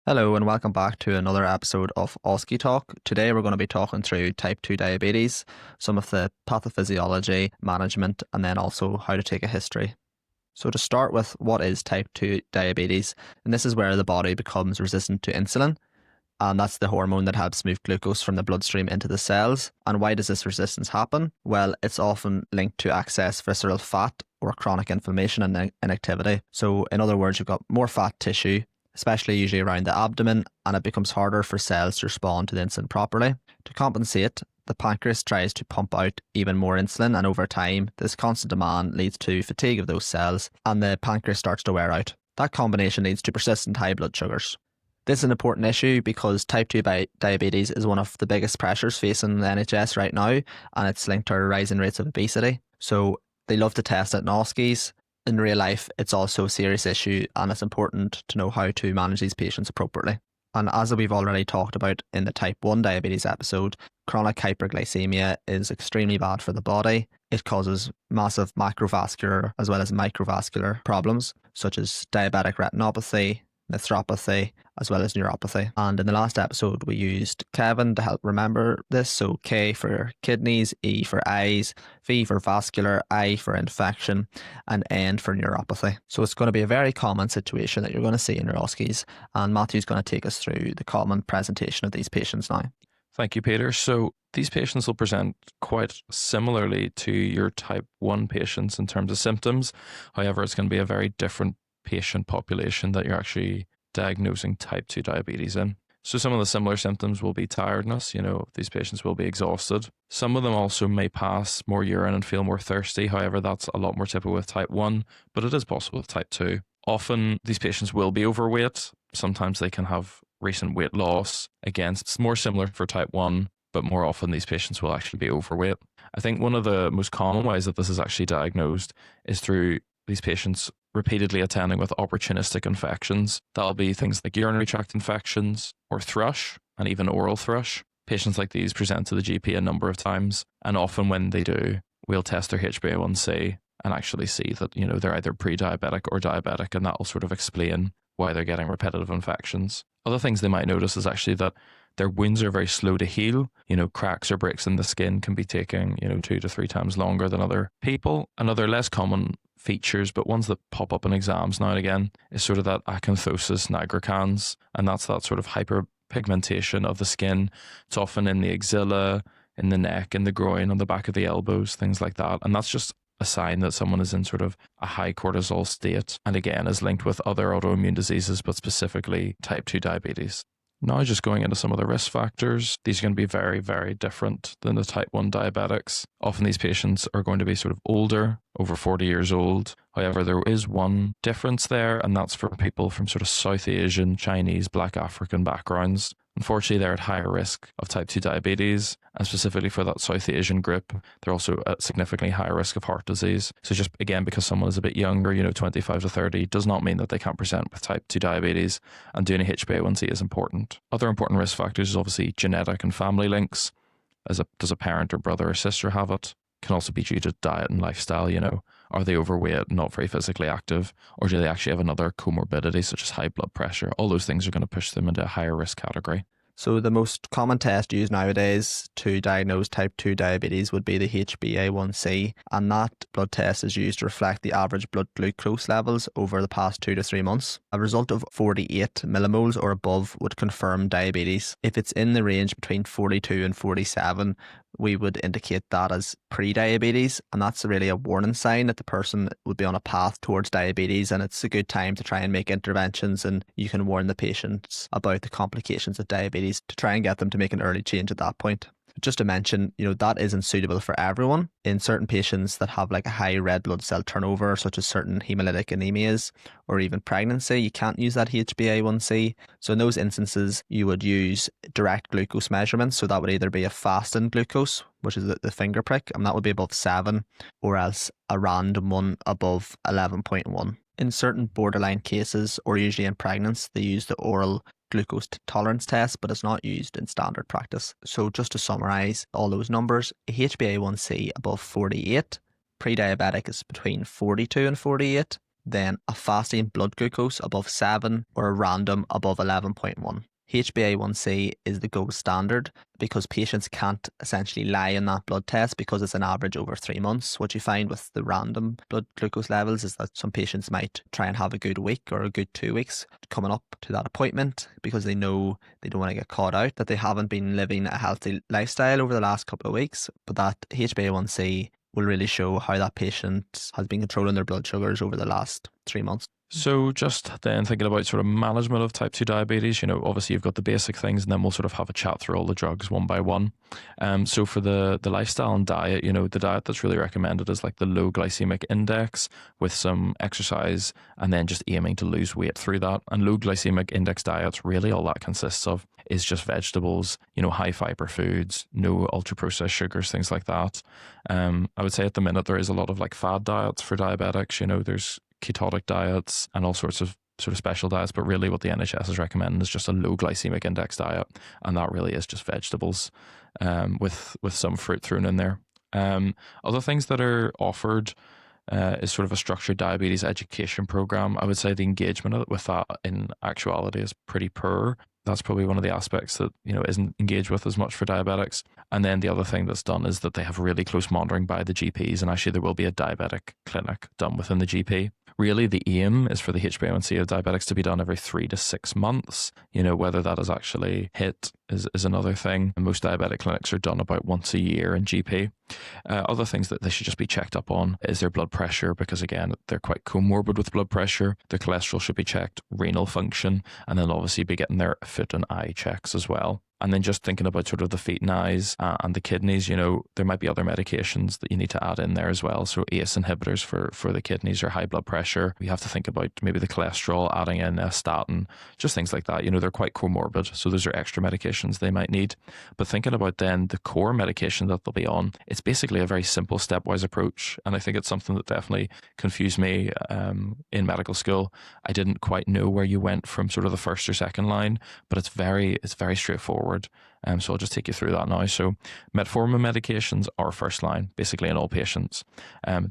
Hello and welcome back to another episode of OSCE Talk. Today we're going to be talking through type 2 diabetes, some of the pathophysiology, management, and then also how to take a history. So to start with, what is type 2 diabetes? And this is where the body becomes resistant to insulin, and that's the hormone that helps move glucose from the bloodstream into the cells. And why does this resistance happen? Well, it's often linked to excess visceral fat or chronic inflammation and inactivity. So in other words, you've got more fat tissue, especially usually around the abdomen, and it becomes harder for cells to respond to the insulin properly. To compensate, the pancreas tries to pump out even more insulin, and over time, this constant demand leads to fatigue of those cells, and the pancreas starts to wear out. That combination leads to persistent high blood sugars. This is an important issue because type 2 diabetes is one of the biggest pressures facing the NHS right now, and it's linked to our rising rates of obesity. So they love to test it in OSCEs. In real life, it's also a serious issue, and it's important to know how to manage these patients appropriately. And as we've already talked about in the type 1 diabetes episode, chronic hyperglycaemia is extremely bad for the body. It causes massive macrovascular as well as microvascular problems, such as diabetic retinopathy, nephropathy, as well as neuropathy. And in the last episode, we used Kevin to help remember this. So K for kidneys, E for eyes, V for vascular, I for infection, and N for neuropathy. So it's going to be a very common situation that you're going to see in your OSCEs. And Matthew's going to take us through the common presentation of these patients now. Thank you, Peter. So these patients will present quite similarly to your type 1 patients in terms of symptoms. However, it's going to be a very different patient population that you're actually diagnosing type 2 diabetes in. So some of the similar symptoms will be tiredness. These patients will be exhausted. Some of them also may pass more urine and feel more thirsty. However, that's a lot more typical with type 1, but it is possible with type 2. Often these patients will be overweight. Sometimes they can have recent weight loss. Again, it's more similar for type 1, but more often these patients will actually be overweight. I think one of the most common ways that this is actually diagnosed is through these patients repeatedly attending with opportunistic infections. That'll be things like urinary tract infections or thrush and even oral thrush. Patients like these present to the GP a number of times, and often when they do, we'll test their HbA1c and actually see that, they're either pre-diabetic or diabetic, and that'll sort of explain why they're getting repetitive infections. Other things they might notice is actually that their wounds are very slow to heal. Cracks or breaks in the skin can be taking, 2 to 3 times longer than other people. And other less common features, but ones that pop up in exams now and again, is sort of that acanthosis nigricans, and that's that sort of hyperpigmentation of the skin. It's often in the axilla, in the neck, in the groin, on the back of the elbows, things like that. And that's just a sign that someone is in sort of a high cortisol state, and again is linked with other autoimmune diseases, but specifically type 2 diabetes. Now just going into some of the risk factors, these are going to be very, very different than the type 1 diabetics. Often these patients are going to be sort of older, over 40 years old. However, there is one difference there, and that's for people from sort of South Asian, Chinese, Black African backgrounds. Unfortunately, they're at higher risk of type 2 diabetes, and specifically for that South Asian group, they're also at significantly higher risk of heart disease. So just, again, because someone is a bit younger, 25 to 30, does not mean that they can't present with type 2 diabetes, and doing a HbA1c is important. Other important risk factors is obviously genetic and family links. Does a parent or brother or sister have it? Can also be due to diet and lifestyle. Are they overweight, not very physically active, or do they actually have another comorbidity such as high blood pressure? All those things are going to push them into a higher risk category. So the most common test used nowadays to diagnose type 2 diabetes would be the HbA1c, and that blood test is used to reflect the average blood glucose levels over the past 2 to 3 months. A result of 48 millimoles or above would confirm diabetes. If it's in the range between 42 and 47, we would indicate that as pre-diabetes, and that's really a warning sign that the person would be on a path towards diabetes, and it's a good time to try and make interventions, and you can warn the patients about the complications of diabetes to try and get them to make an early change at that point. Just to mention, that isn't suitable for everyone. In certain patients that have like a high red blood cell turnover, such as certain hemolytic anemias or even pregnancy, you can't use that HbA1c. So in those instances, you would use direct glucose measurements. So that would either be a fasting glucose, which is the finger prick, and that would be above 7, or else a random one above 11.1. In certain borderline cases, or usually in pregnancy, they use the oral glucose tolerance test, but it's not used in standard practice. So just to summarise all those numbers, HbA1c above 48, pre-diabetic is between 42 and 48, then a fasting blood glucose above 7 or a random above 11.1. HbA1c is the gold standard because patients can't essentially lie in that blood test because it's an average over 3 months. What you find with the random blood glucose levels is that some patients might try and have a good week or a good 2 weeks coming up to that appointment because they know they don't want to get caught out, that they haven't been living a healthy lifestyle over the last couple of weeks. But that HbA1c will really show how that patient has been controlling their blood sugars over the last 3 months. So just then thinking about sort of management of type 2 diabetes, obviously you've got the basic things and then we'll sort of have a chat through all the drugs one by one. So for the lifestyle and diet, the diet that's really recommended is like the low glycemic index with some exercise and then just aiming to lose weight through that. And low glycemic index diets, really all that consists of is just vegetables, high fiber foods, no ultra processed sugars, things like that. I would say at the minute there is a lot of like fad diets for diabetics, there's ketogenic diets and all sorts of sort of special diets, but really what the NHS is recommending is just a low glycemic index diet, and that really is just vegetables with some fruit thrown in there. Other things that are offered is sort of a structured diabetes education program. I would say the engagement with that in actuality is pretty poor. That's probably one of the aspects that isn't engaged with as much for diabetics. And then the other thing that's done is that they have really close monitoring by the GPs, and actually there will be a diabetic clinic done within the GP. Really, the aim is for the HbA1c of diabetics to be done every 3 to 6 months. Whether that is actually hit is another thing. And most diabetic clinics are done about once a year in GP. Other things that they should just be checked up on is their blood pressure, because again, they're quite comorbid with blood pressure. Their cholesterol should be checked, renal function, and then obviously be getting their foot and eye checks as well. And then just thinking about sort of the feet and eyes and the kidneys, there might be other medications that you need to add in there as well. So ACE inhibitors for the kidneys or high blood pressure. We have to think about maybe the cholesterol, adding in a statin, just things like that. They're quite comorbid. So those are extra medications they might need. But thinking about then the core medication that they'll be on, it's basically a very simple stepwise approach. And I think it's something that definitely confused me in medical school. I didn't quite know where you went from sort of the first or second line, but it's very straightforward. So I'll just take you through that now. So metformin medications are first line, basically in all patients.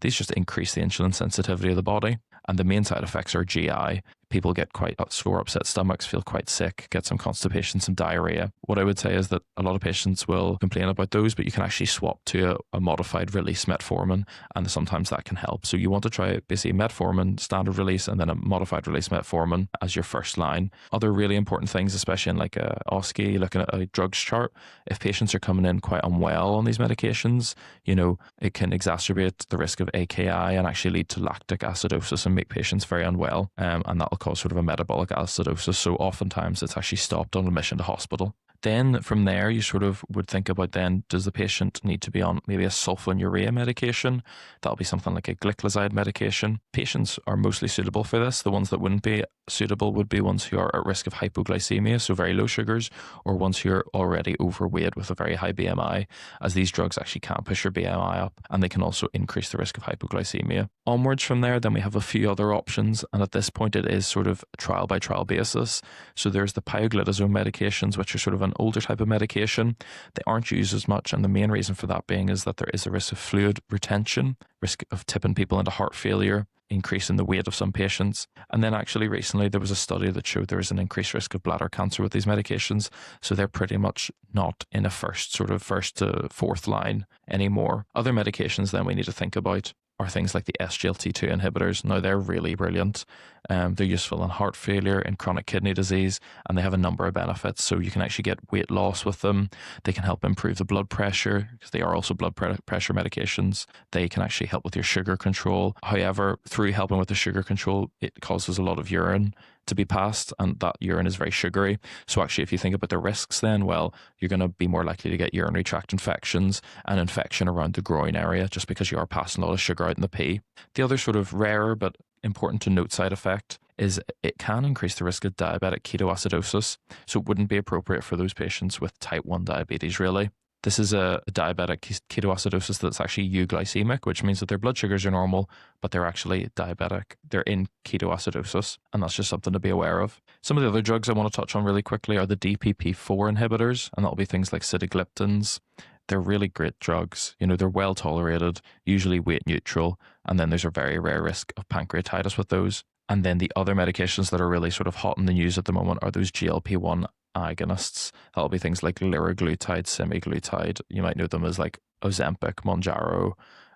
These just increase the insulin sensitivity of the body, and the main side effects are GI. People get quite sore, upset stomachs, feel quite sick, get some constipation, some diarrhea. What I would say is that a lot of patients will complain about those, but you can actually swap to a modified release metformin, and sometimes that can help. So you want to try basically metformin, standard release, and then a modified release metformin as your first line. Other really important things, especially in like a OSCE, looking at a drugs chart, if patients are coming in quite unwell on these medications, it can exacerbate the risk of AKI and actually lead to lactic acidosis and make patients very unwell, and that'll cause sort of a metabolic acidosis. So oftentimes it's actually stopped on admission to hospital. Then from there, you sort of would think about then, does the patient need to be on maybe a sulfonylurea medication? That'll be something like a gliclazide medication. Patients are mostly suitable for this. The ones that wouldn't be suitable would be ones who are at risk of hypoglycaemia, so very low sugars, or ones who are already overweight with a very high BMI, as these drugs actually can push your BMI up, and they can also increase the risk of hypoglycemia. Onwards from there, then we have a few other options, and at this point it is sort of trial by trial basis. So there's the pioglitazone medications, which are sort of an older type of medication. They aren't used as much, and the main reason for that being is that there is a risk of fluid retention, risk of tipping people into heart failure, increasing the weight of some patients. And then actually recently there was a study that showed there is an increased risk of bladder cancer with these medications. So they're pretty much not in a first to fourth line anymore. Other medications then we need to think about are things like the SGLT2 inhibitors. Now, they're really brilliant. They're useful in heart failure and chronic kidney disease, and they have a number of benefits. So you can actually get weight loss with them. They can help improve the blood pressure, because they are also blood pressure medications. They can actually help with your sugar control. However, through helping with the sugar control, it causes a lot of urine to be passed, and that urine is very sugary. So actually, if you think about the risks then, well, you're going to be more likely to get urinary tract infections and infection around the groin area, just because you are passing a lot of sugar out in the pee. The other sort of rarer but important to note side effect is it can increase the risk of diabetic ketoacidosis. So it wouldn't be appropriate for those patients with type 1 diabetes, really. This is a diabetic ketoacidosis that's actually euglycemic, which means that their blood sugars are normal, but they're actually diabetic. They're in ketoacidosis, and that's just something to be aware of. Some of the other drugs I want to touch on really quickly are the DPP-4 inhibitors, and that'll be things like sitagliptins, they're really great drugs. They're well tolerated, usually weight neutral, and then there's a very rare risk of pancreatitis with those. And then the other medications that are really sort of hot in the news at the moment are those GLP-1 agonists. That'll be things like liraglutide, semaglutide. You might know them as like Ozempic, Mounjaro,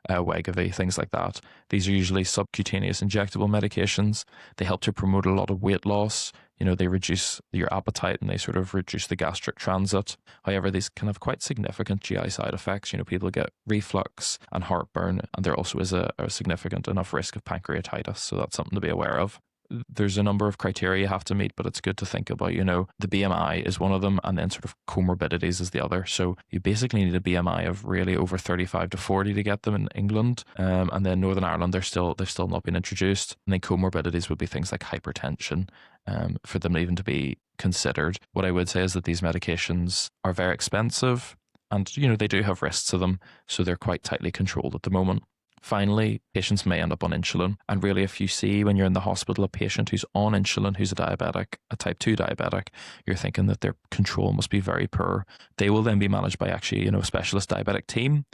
Wegovy, things like that. These are usually subcutaneous injectable medications. They help to promote a lot of weight loss. They reduce your appetite and they sort of reduce the gastric transit. However, these can have quite significant GI side effects. People get reflux and heartburn, and there also is a significant enough risk of pancreatitis. So that's something to be aware of. There's a number of criteria you have to meet, but it's good to think about, the BMI is one of them, and then sort of comorbidities is the other. So you basically need a BMI of really over 35 to 40 to get them in England. And then Northern Ireland, they've still not been introduced. And then comorbidities would be things like hypertension, for them even to be considered. What I would say is that these medications are very expensive and, they do have risks to them. So they're quite tightly controlled at the moment. Finally, patients may end up on insulin. And really, if you see when you're in the hospital a patient who's on insulin, who's a diabetic, a type 2 diabetic, you're thinking that their control must be very poor. They will then be managed by actually, a specialist diabetic team.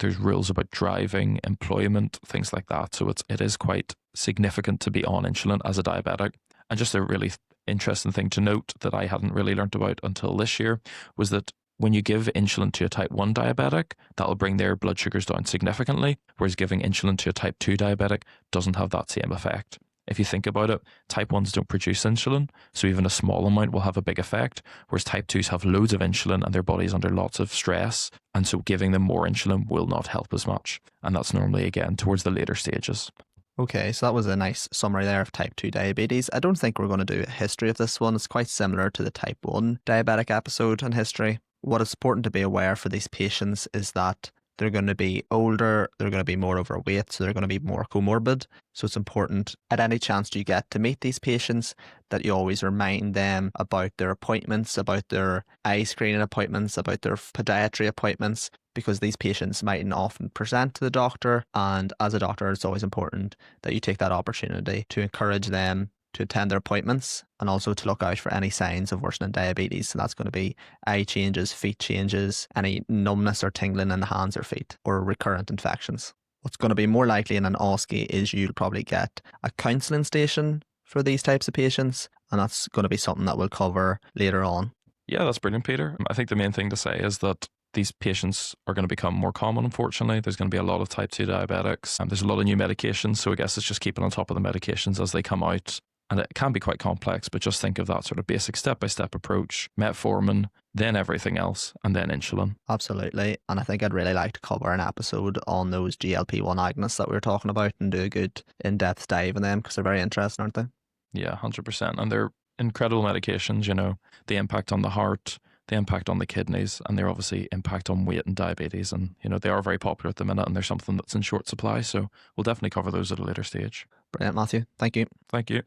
There's rules about driving, employment, things like that. So it is quite significant to be on insulin as a diabetic. And just a really interesting thing to note that I hadn't really learnt about until this year was that when you give insulin to a type 1 diabetic, that'll bring their blood sugars down significantly, whereas giving insulin to a type 2 diabetic doesn't have that same effect. If you think about it, type 1s don't produce insulin, so even a small amount will have a big effect, whereas type 2s have loads of insulin and their body's under lots of stress, and so giving them more insulin will not help as much. And that's normally, again, towards the later stages. Okay, so that was a nice summary there of type 2 diabetes. I don't think we're going to do a history of this one. It's quite similar to the type 1 diabetic episode in history. What is important to be aware for these patients is that they're going to be older, they're going to be more overweight, so they're going to be more comorbid. So it's important at any chance you get to meet these patients that you always remind them about their appointments, about their eye screening appointments, about their podiatry appointments, because these patients mightn't often present to the doctor. And as a doctor, it's always important that you take that opportunity to encourage them to attend their appointments and also to look out for any signs of worsening diabetes. So that's going to be eye changes, feet changes, any numbness or tingling in the hands or feet, or recurrent infections. What's going to be more likely in an OSCE is you'll probably get a counselling station for these types of patients, and that's going to be something that we'll cover later on. Yeah, that's brilliant, Peter. I think the main thing to say is that these patients are going to become more common, unfortunately. There's going to be a lot of type 2 diabetics, and there's a lot of new medications, so I guess it's just keeping on top of the medications as they come out. And it can be quite complex, but just think of that sort of basic step-by-step approach, metformin, then everything else, and then insulin. Absolutely. And I think I'd really like to cover an episode on those GLP-1 agonists that we were talking about and do a good in-depth dive in them because they're very interesting, aren't they? Yeah, 100%. And they're incredible medications, the impact on the heart, the impact on the kidneys, and their obviously impact on weight and diabetes. And, they are very popular at the minute, and they're something that's in short supply. So we'll definitely cover those at a later stage. Brilliant, Matthew. Thank you. Thank you.